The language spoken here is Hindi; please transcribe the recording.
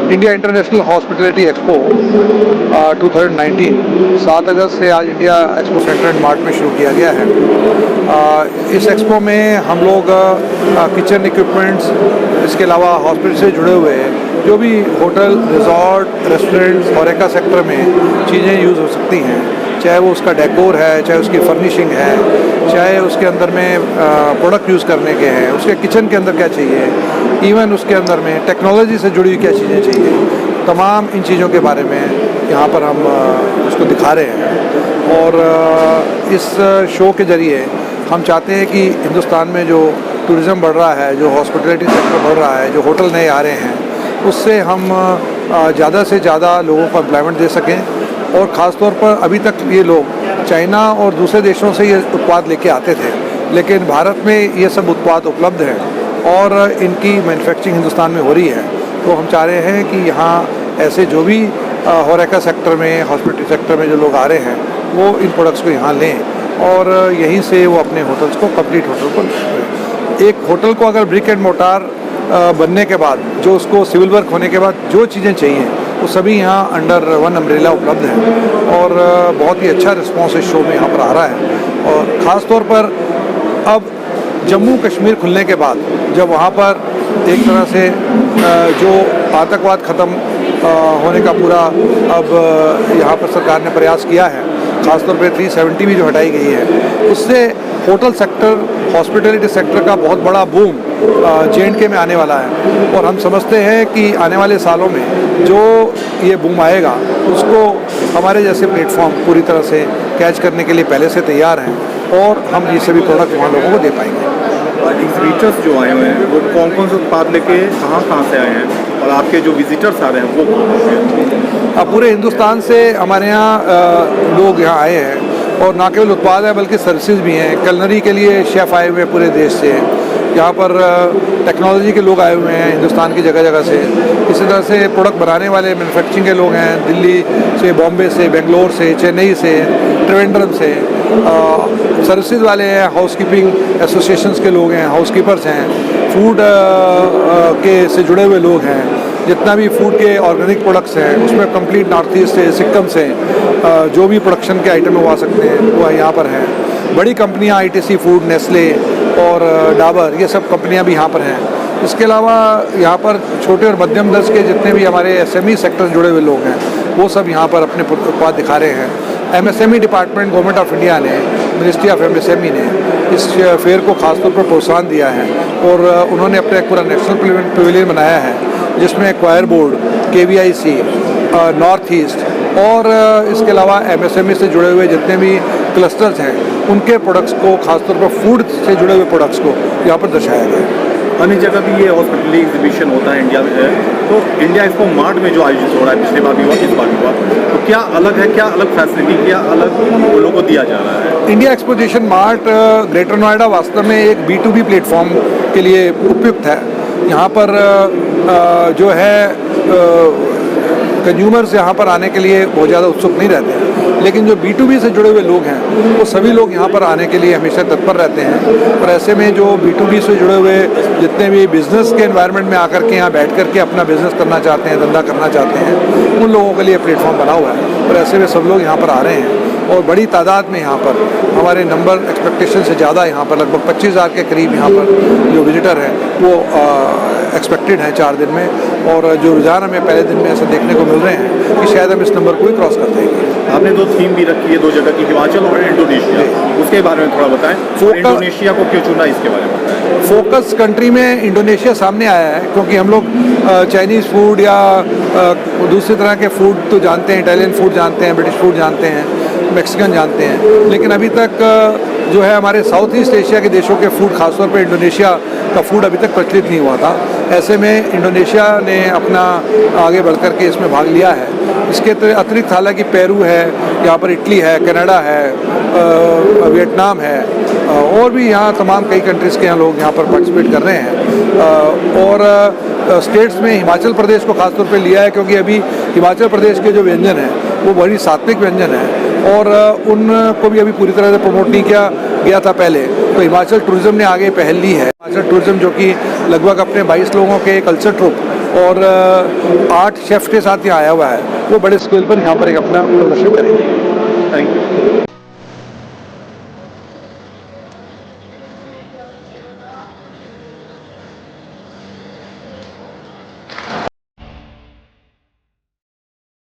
इंडिया इंटरनेशनल हॉस्पिटैलिटी एक्सपो 2019 7 अगस्त से आज India expo centre and mart में शुरू किया गया है। इस एक्सपो में हम लोग किचन इक्विपमेंट्स, इसके अलावा हॉस्पिटल से जुड़े हुए जो भी होटल, रिजॉर्ट, रेस्टोरेंट्स और एका सेक्टर में चीज़ें यूज़ हो सकती हैं, चाहे वो उसका डेकोर है, चाहे उसकी फर्निशिंग है, चाहे उसके अंदर में प्रोडक्ट यूज़ करने के हैं, उसके किचन के अंदर क्या चाहिए, इवन उसके अंदर में टेक्नोलॉजी से जुड़ी हुई क्या चीज़ें चाहिए, तमाम इन चीज़ों के बारे में यहाँ पर हम उसको दिखा रहे हैं। और इस शो के ज़रिए हम चाहते हैं कि हिंदुस्तान में जो टूरिज़्म बढ़ रहा है, जो हॉस्पिटैलिटी सेक्टर बढ़ रहा है, जो होटल नए आ रहे हैं, उससे हम ज़्यादा से ज़्यादा लोगों को एम्प्लॉयमेंट दे सकें। और ख़ास तौर पर अभी तक ये लोग चाइना और दूसरे देशों से ये उत्पाद लेके आते थे, लेकिन भारत में ये सब उत्पाद उपलब्ध हैं और इनकी मैन्युफैक्चरिंग हिंदुस्तान में हो रही है। तो हम चाह रहे हैं कि यहाँ ऐसे जो भी होरेका सेक्टर में, हॉस्पिटल सेक्टर में जो लोग आ रहे हैं, वो इन प्रोडक्ट्स को यहाँ लें और यहीं से वो अपने होटल्स को, कंप्लीट होटल को, एक होटल को अगर ब्रिक एंड मोटार बनने के बाद, जो उसको सिविल वर्क होने के बाद जो चीज़ें चाहिए वो सभी यहाँ अंडर वन अम्ब्रेला उपलब्ध हैं। और बहुत ही अच्छा रिस्पॉन्स इस शो में यहाँ पर आ रहा है। और ख़ास तौर पर अब जम्मू कश्मीर खुलने के बाद, जब वहाँ पर एक तरह से जो आतंकवाद ख़त्म होने का पूरा अब यहाँ पर सरकार ने प्रयास किया है, ख़ासतौर पे 370 भी जो हटाई गई है, उससे होटल सेक्टर, हॉस्पिटैलिटी सेक्टर का बहुत बड़ा बूम J&K में आने वाला है। और हम समझते हैं कि आने वाले सालों में जो ये बूम आएगा, उसको हमारे जैसे प्लेटफॉर्म पूरी तरह से कैच करने के लिए पहले से तैयार हैं और हम ये सभी प्रोडक्ट वहाँ लोगों को दे पाएंगे। एग्जीबिटर्स जो आए हुए हैं वो कौन कौन से उत्पाद लेके कहाँ से आए हैं, और आपके जो विजिटर्स आ रहे हैं वो कौन से? पूरे हिंदुस्तान से हमारे यहाँ लोग यहाँ आए हैं और ना केवल उत्पाद है बल्कि सर्विसेज भी हैं। कलनरी के लिए शेफ़ आए हुए हैं पूरे देश से, यहाँ पर टेक्नोलॉजी के लोग आए हुए हैं हिंदुस्तान की जगह जगह से। इसी तरह से प्रोडक्ट बनाने वाले मैन्युफैक्चरिंग के लोग हैं, दिल्ली से, बॉम्बे से, बेंगलोर से, चेन्नई से, त्रिवेंद्रम से। सर्विसेज वाले हैं, हाउसकीपिंग एसोसिएशंस के लोग हैं, हाउसकीपर्स हैं, फूड के से जुड़े हुए लोग हैं। जितना भी फूड के ऑर्गेनिक प्रोडक्ट्स हैं उसमें कंप्लीट नॉर्थ ईस्ट से, सिक्किम से जो भी प्रोडक्शन के आइटम वो आ सकते हैं वो यहाँ पर हैं। बड़ी कंपनियाँ ITC फूड, नेस्ले और डाबर, ये सब कंपनियाँ भी यहाँ पर हैं। इसके अलावा यहाँ पर छोटे और मध्यम दर्ज के जितने भी हमारे SME सेक्टर से जुड़े हुए लोग हैं, वो सब यहाँ पर अपने उत्पाद दिखा रहे हैं। MSME department government of India ने, मिनिस्ट्री ऑफ MSME ने इस फेयर को खासतौर पर प्रोत्साहन दिया है और उन्होंने अपना एक पूरा नेशनल पवेलियन बनाया है, जिसमें coir board, KVIC, north east और इसके अलावा MSME से जुड़े हुए जितने भी क्लस्टर्स हैं, उनके प्रोडक्ट्स को, खासतौर पर फूड से जुड़े हुए प्रोडक्ट्स को यहाँ पर दर्शाया गया है। अन्य जगह भी ये हॉस्पिटली एग्जीबिशन होता है इंडिया में, तो इंडिया एक्सपो मार्ट में जो आयोजित हो रहा है, पिछली बार भी हुआ, इस बार भी हुआ, तो क्या अलग है, क्या अलग फैसिलिटी, क्या अलग लोगों को दिया जा रहा है? India exposition mart greater Noida वास्तव में एक B2B प्लेटफॉर्म के लिए उपयुक्त है। यहाँ पर जो है कंज्यूमर्स यहाँ पर आने के लिए बहुत ज़्यादा उत्सुक नहीं रहते हैं, लेकिन जो B2B से जुड़े हुए लोग हैं वो सभी लोग यहाँ पर आने के लिए हमेशा तत्पर रहते हैं। और ऐसे में जो B2B से जुड़े हुए जितने भी बिज़नेस के एनवायरनमेंट में आकर के यहाँ बैठ कर के अपना बिज़नेस करना चाहते हैं, धंधा करना चाहते हैं, उन लोगों के लिए प्लेटफॉर्म बना हुआ है। और ऐसे में सब लोग यहाँ पर आ रहे हैं और बड़ी तादाद में यहाँ पर हमारे नंबर एक्सपेक्टेशन से ज़्यादा, यहाँ पर लगभग 25,000 के करीब यहाँ पर जो विजिटर हैं वो एक्सपेक्टेड हैं 4 दिन में। और जो रुझान हमें पहले दिन में ऐसे देखने को मिल रहे हैं कि शायद हम इस नंबर को ही क्रॉस कर देंगे। आपने 2 थीम भी रखी है, 2 जगह की, हिमाचल और इंडोनेशिया, उसके बारे में थोड़ा बताएं। इंडोनेशिया को क्यों चुना, इसके बारे में बताएं। फोकस कंट्री में इंडोनेशिया सामने आया है क्योंकि हम लोग चाइनीज़ फूड या दूसरी तरह के फूड तो जानते हैं, इटालियन फूड जानते हैं, ब्रिटिश फूड जानते हैं, मैक्सिकन जानते हैं, लेकिन अभी तक जो है हमारे साउथ ईस्ट एशिया के देशों के फूड, खासतौर पर इंडोनेशिया का फूड अभी तक प्रचलित नहीं हुआ था। ऐसे में इंडोनेशिया ने अपना आगे बढ़ कर के इसमें भाग लिया है। इसके अतिरिक्त हालांकि पेरू है, यहाँ पर इटली है, कनाडा है, वियतनाम है और भी यहाँ तमाम कई कंट्रीज़ के यहाँ लोग यहाँ पर पार्टिसिपेट कर रहे हैं। और स्टेट्स में हिमाचल प्रदेश को खासतौर पे लिया है क्योंकि अभी हिमाचल प्रदेश के जो व्यंजन हैं वो बड़ी सात्विक व्यंजन है और उनको भी अभी पूरी तरह से प्रमोट नहीं किया गया था पहले। तो हिमाचल टूरिज्म ने आगे पहल ली है। हिमाचल टूरिज्म जो कि लगभग अपने 22 लोगों के कल्चर ट्रुप और 8 शेफ के साथ यहाँ आया हुआ है, वो बड़े स्केल पर यहाँ पर एक अपना प्रदर्शन करेंगे। Thank you.